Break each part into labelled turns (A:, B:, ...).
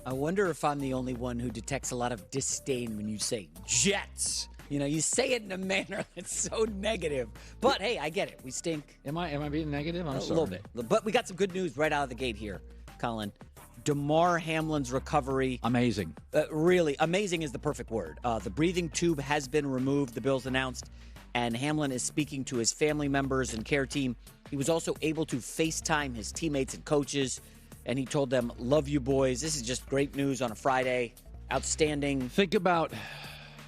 A: I wonder if I'm the only one who detects a lot of disdain when you say Jets. You know, you say it in a manner that's so negative. But hey, I get it. We stink.
B: Am I being negative? I'm sorry.
A: A little bit. But we got some good news right out of the gate here, Colin. Damar Hamlin's recovery.
B: Amazing.
A: Really, amazing is the perfect word. The breathing tube has been removed, the Bills announced, and Hamlin is speaking to his family members and care team. He was also able to FaceTime his teammates and coaches, and he told them, love you boys. This is just great news on a Friday. Outstanding.
B: Think about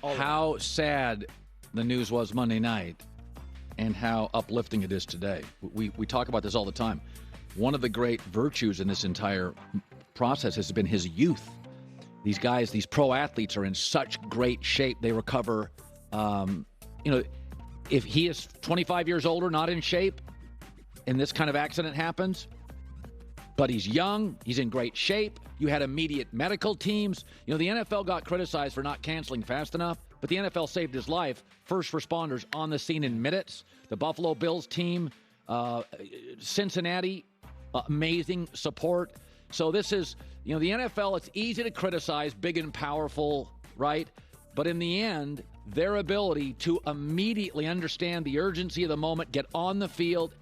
B: how sad the news was Monday night and how uplifting it is today. We talk about this all the time. One of the great virtues in this entire process has been his youth. These guys, these pro athletes are in such great shape. They recover. If he is 25 years older, not in shape, and this kind of accident happens, but he's young, he's in great shape. You had immediate medical teams. You know, the NFL got criticized for not canceling fast enough, but the NFL saved his life. First responders on the scene in minutes. The Buffalo Bills team, Cincinnati, amazing support. So this is, the NFL, it's easy to criticize, big and powerful, right? But in the end, their ability to immediately understand the urgency of the moment, get on the field,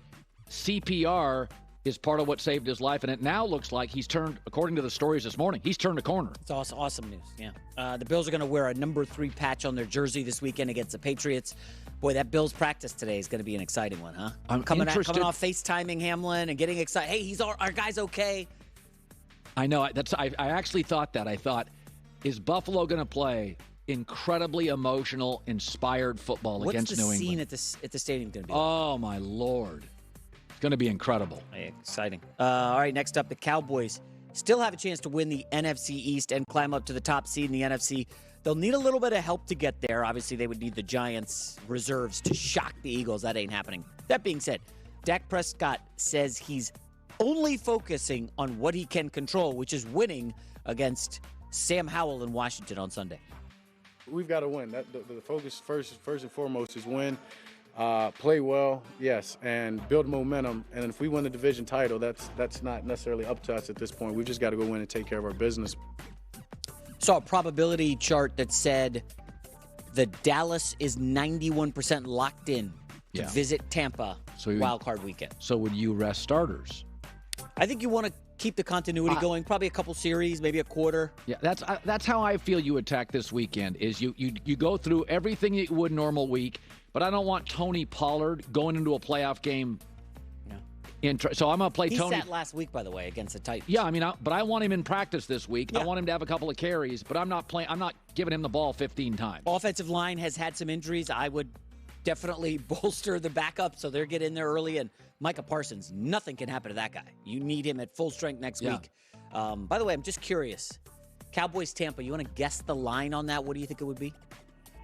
B: CPR is part of what saved his life. And it now looks like he's turned, according to the stories this morning, he's turned a corner.
A: It's awesome news, yeah. The Bills are going to wear a number 3 patch on their jersey this weekend against the Patriots. Boy, that Bills practice today is going to be an exciting one, huh?
B: I'm
A: coming off FaceTiming Hamlin and getting excited. Hey, our guy's okay.
B: I know. I actually thought that. I thought, is Buffalo going to play incredibly emotional, inspired football against New England?
A: What's the scene at the stadium going to be like?
B: Oh, my Lord. It's going to be incredible.
A: Exciting. All right, next up, the Cowboys still have a chance to win the NFC East and climb up to the top seed in the NFC. They'll need a little bit of help to get there. Obviously, they would need the Giants' reserves to shock the Eagles. That ain't happening. That being said, Dak Prescott says he's only focusing on what he can control, which is winning against Sam Howell in Washington on Sunday.
C: We've got to win. The focus first and foremost is win. Play well, yes, and build momentum. And if we win the division title, that's not necessarily up to us at this point. We've just got to go in and take care of our business.
A: Saw a probability chart that said the Dallas is 91% locked in to visit Tampa wild card weekend.
B: So would you rest starters?
A: I think you want to keep the continuity going, probably a couple series, maybe a quarter.
B: Yeah, that's how I feel you attack this weekend, is you go through everything that you would normal week, but I don't want Tony Pollard going into a playoff game. Yeah. So I'm going to play Tony.
A: He sat last week, by the way, against the Titans.
B: Yeah, but I want him in practice this week. Yeah. I want him to have a couple of carries, but I'm not giving him the ball 15 times.
A: Offensive line has had some injuries. I would definitely bolster the backup so they're getting in there early. And Micah Parsons, nothing can happen to that guy. You need him at full strength next week. By the way, I'm just curious. Cowboys-Tampa, you want to guess the line on that? What do you think it would be?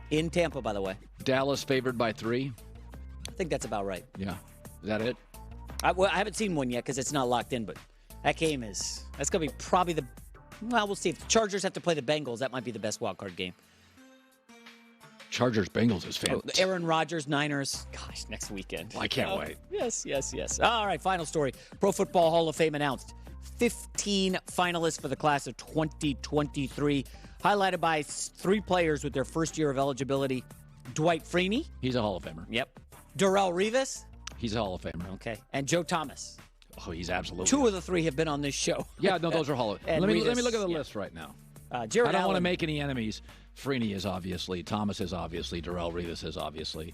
A: In Tampa, by the way.
B: Dallas favored by 3.
A: I think that's about right.
B: Yeah. Is that it?
A: I haven't seen one yet because it's not locked in, but that's going to be probably we'll see. If the Chargers have to play the Bengals, that might be the best wild card game.
B: Chargers-Bengals is fantastic.
A: Aaron Rodgers, Niners. Gosh, next weekend.
B: I can't wait.
A: Yes. All right, final story. Pro Football Hall of Fame announced 15 finalists for the class of 2023, highlighted by 3 players with their first year of eligibility. Dwight Freeney.
B: He's a Hall of Famer.
A: Yep. Darrelle Revis.
B: He's a Hall of Famer.
A: Okay. And Joe Thomas.
B: Oh, he's absolutely.
A: 2 of the 3 have been on this show.
B: Yeah, no, those are Hall of Famer. Let me look at the list right now.
A: Jared
B: I don't
A: Allen.
B: want to make any enemies. Freeney is obviously. Thomas is obviously. Darrelle Revis is obviously.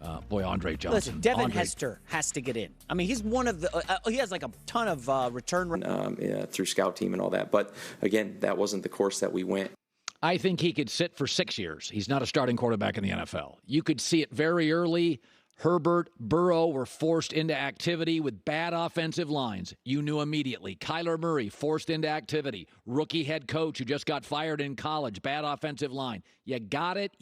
B: Andre Johnson.
A: Listen, Devin Hester has to get in. I mean, he's one of the. He has like a ton of return.
D: Through scout team and all that. But again, that wasn't the course that we went.
B: I think he could sit for 6 years. He's not a starting quarterback in the NFL. You could see it very early. Herbert, Burrow were forced into activity with bad offensive lines. You knew immediately. Kyler Murray forced into activity. Rookie head coach who just got fired in college. Bad offensive line. You got it.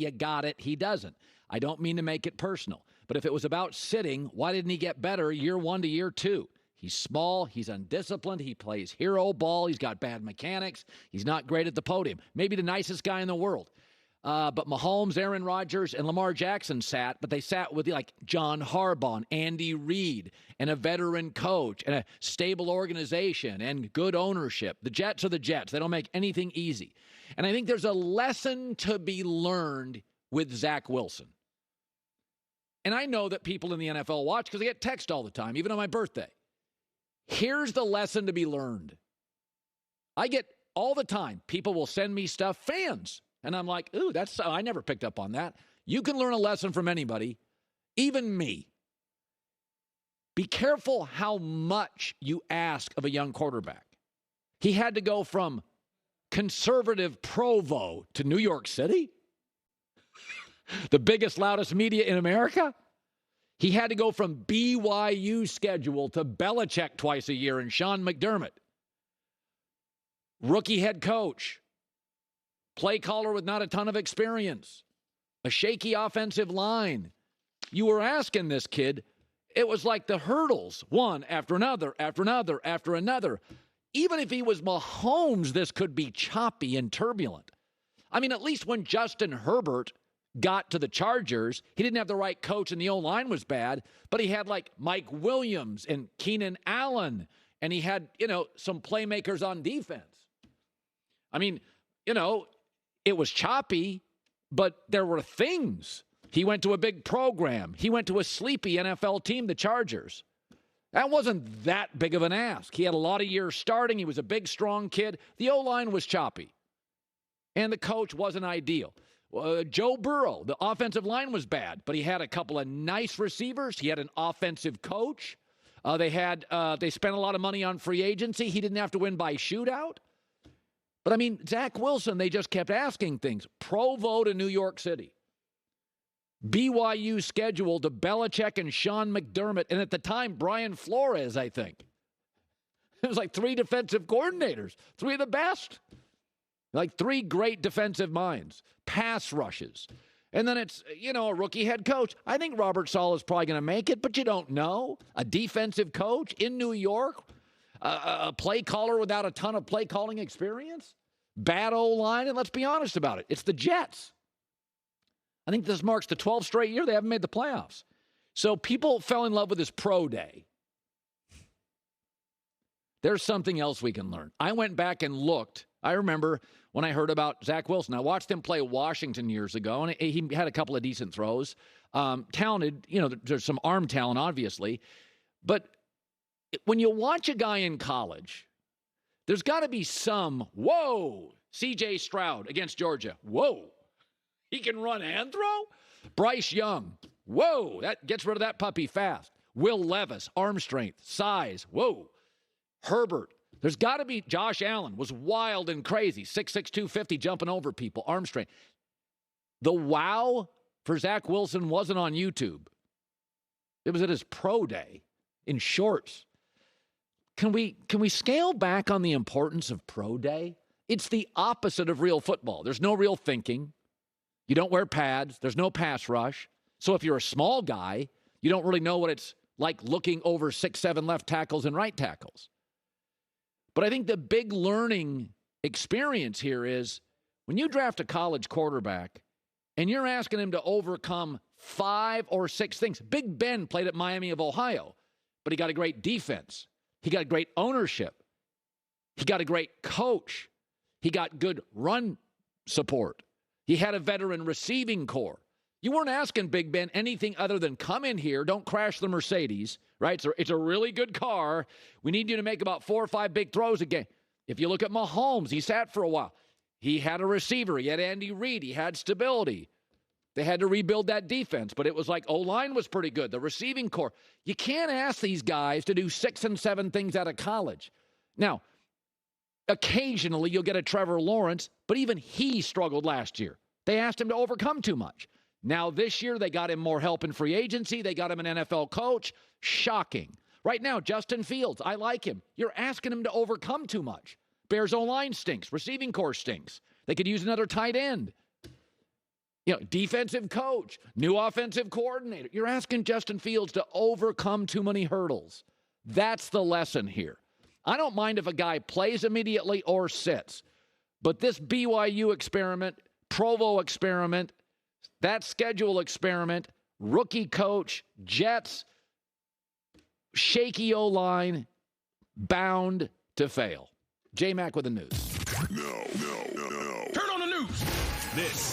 B: He doesn't. I don't mean to make it personal. But if it was about sitting, why didn't he get better year 1 to year 2? He's small. He's undisciplined. He plays hero ball. He's got bad mechanics. He's not great at the podium. Maybe the nicest guy in the world. But Mahomes, Aaron Rodgers, and Lamar Jackson sat, but they sat with like John Harbaugh, and Andy Reid, and a veteran coach, and a stable organization, and good ownership. The Jets are the Jets. They don't make anything easy. And I think there's a lesson to be learned with Zach Wilson. And I know that people in the NFL watch because I get text all the time, even on my birthday. Here's the lesson to be learned. I get all the time, people will send me stuff, fans. And I'm like, ooh, I never picked up on that. You can learn a lesson from anybody, even me. Be careful how much you ask of a young quarterback. He had to go from conservative Provo to New York City, the biggest, loudest media in America. He had to go from BYU schedule to Belichick twice a year and Sean McDermott. Rookie head coach. Play caller with not a ton of experience. A shaky offensive line. You were asking this kid, it was like the hurdles, one after another, after another, after another. Even if he was Mahomes, this could be choppy and turbulent. I mean, at least when Justin Herbert got to the Chargers, he didn't have the right coach and the O-line was bad, but he had like Mike Williams and Keenan Allen, and he had, some playmakers on defense. I mean, it was choppy, but there were things. He went to a big program. He went to a sleepy NFL team, the Chargers. That wasn't that big of an ask. He had a lot of years starting. He was a big, strong kid. The O-line was choppy, and the coach wasn't ideal. Joe Burrow, the offensive line was bad, but he had a couple of nice receivers. He had an offensive coach. They spent a lot of money on free agency. He didn't have to win by shootout. But, I mean, Zach Wilson, they just kept asking things. Provo to New York City. BYU scheduled to Belichick and Sean McDermott. And at the time, Brian Flores, I think. It was like 3 defensive coordinators. 3 of the best. Like 3 great defensive minds. Pass rushes. And then it's, a rookie head coach. I think Robert Saleh is probably going to make it, but you don't know. A defensive coach in New York. A play caller without a ton of play calling experience, bad O-line, and let's be honest about it. It's the Jets. I think this marks the 12th straight year they haven't made the playoffs. So people fell in love with this pro day. There's something else we can learn. I went back and looked. I remember when I heard about Zach Wilson. I watched him play Washington years ago, and he had a couple of decent throws. Talented, there's some arm talent, obviously. But when you watch a guy in college, there's got to be some, whoa, C.J. Stroud against Georgia. Whoa, he can run and throw? Bryce Young, whoa, that gets rid of that puppy fast. Will Levis, arm strength, size, whoa. Herbert, there's got to be, Josh Allen was wild and crazy, 6'6", 250, jumping over people, arm strength. The wow for Zach Wilson wasn't on YouTube. It was at his pro day in shorts. Can we scale back on the importance of pro day? It's the opposite of real football. There's no real thinking. You don't wear pads. There's no pass rush. So if you're a small guy, you don't really know what it's like looking over 6'7" left tackles and right tackles. But I think the big learning experience here is when you draft a college quarterback and you're asking him to overcome 5 or 6 things. Big Ben played at Miami of Ohio, but he got a great defense. He got great ownership. He got a great coach. He got good run support. He had a veteran receiving core. You weren't asking Big Ben anything other than come in here, don't crash the Mercedes, right? So it's a really good car. We need you to make about 4 or 5 big throws a game. If you look at Mahomes, he sat for a while. He had a receiver. He had Andy Reid. He had stability. They had to rebuild that defense, but it was like O-line was pretty good. The receiving core. You can't ask these guys to do 6 and 7 things out of college. Now, occasionally you'll get a Trevor Lawrence, but even he struggled last year. They asked him to overcome too much. Now this year they got him more help in free agency. They got him an NFL coach. Shocking. Right now, Justin Fields, I like him. You're asking him to overcome too much. Bears O-line stinks. Receiving core stinks. They could use another tight end. Defensive coach, new offensive coordinator. You're asking Justin Fields to overcome too many hurdles. That's the lesson here. I don't mind if a guy plays immediately or sits, but this BYU experiment Provo experiment, that schedule experiment, rookie coach, Jets, shaky O-line, bound to fail. J-Mac with the news.
E: No. Turn on the news. This